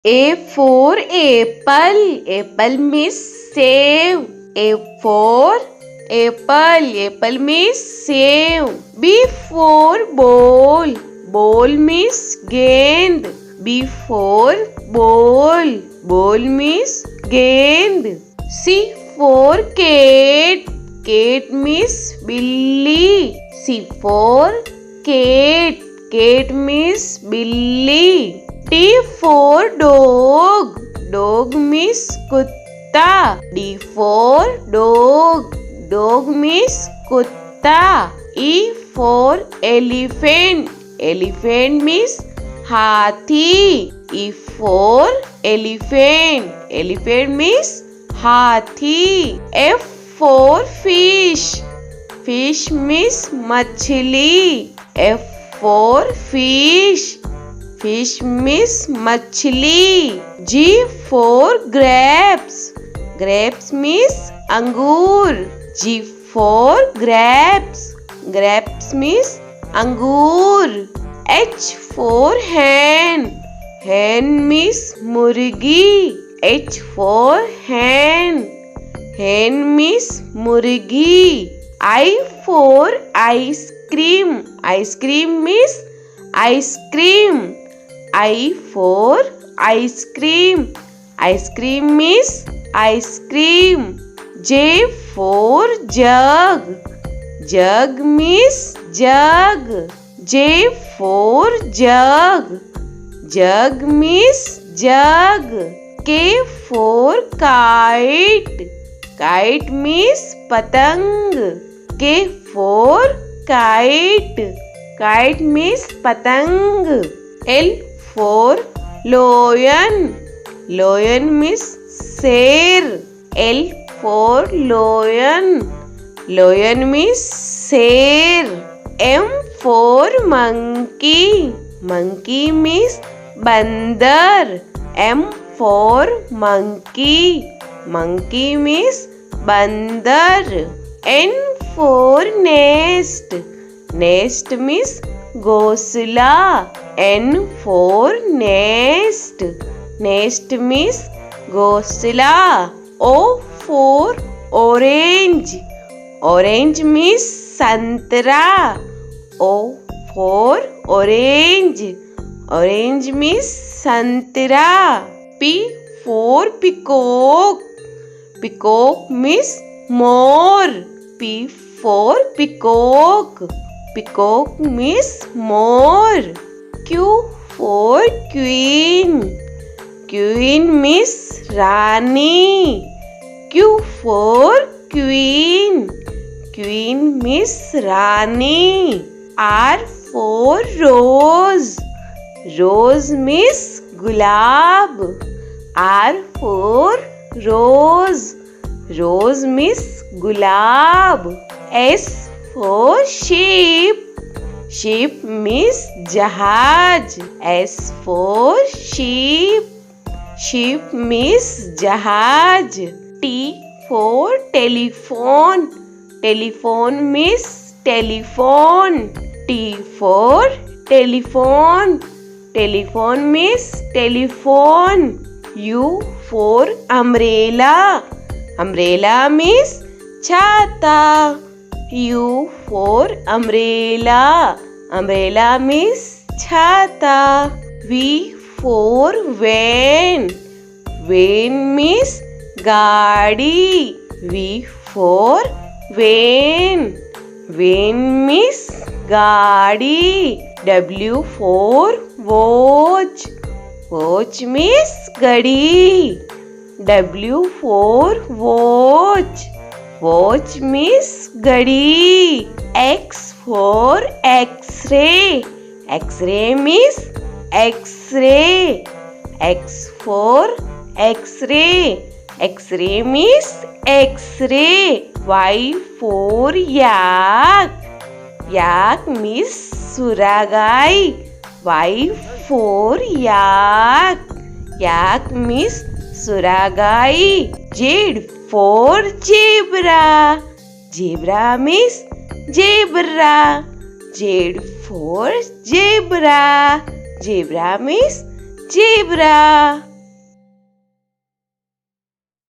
A for apple. Apple means save. A for apple. Apple means save. B for ball. Ball means gend. B for ball. Ball means gend. C for cat. Cat means billy. C for cat. Cat means billy. D for dog. Dog means kutta. D for dog. Dog means kutta. E for elephant. Elephant means hathi. E for elephant. Elephant means hathi. F for fish. Fish means machli. F for fish. Fish means machli. G for grapes. Grapes means angur. G for grapes. Grapes means angur. H for hen. Hen means murgi. H for hen. Hen means murgi. I for ice cream. Ice cream means ice cream. I for ice cream. Ice cream means ice cream. J for jug. Jug means jug. J for jug. Jug means jug. K for kite. Kite means patang. K for kite. Kite means patang. L for lion. Lion means sher. L for lion. Lion means sher. M for monkey. Monkey means bandar. M for monkey. Monkey means bandar. N for nest. Nest means घोंसला. N for nest. Nest means घोंसला. O for orange. Orange means संतरा. O for orange. Orange means संतरा. P for peacock. Peacock means more. P for peacock. Peacock means more. Q for queen. Queen means Rani. Q for queen. Queen means Rani. R for rose. Rose means gulab. R for rose. Rose means gulab. S for sheep. Sheep means jahaj. S for sheep. Sheep means jahaj. T for telephone. Telephone means telephone. T for telephone. Telephone means telephone. U for umbrella. Umbrella means chhata. U for umbrella. Umbrella means chhata. V for van. Van means gaadi. V for van. Van means gaadi. W for watch. Watch means gadi. W for watch. Watch means gadi. X for X-ray. X-ray means X-ray. X for X-ray. X-ray means X-ray. Y for yak. Yak means suragai. Y for yak. Yak means suragai. Z for zebra. Zebra means zebra. Z for zebra. Zebra means zebra.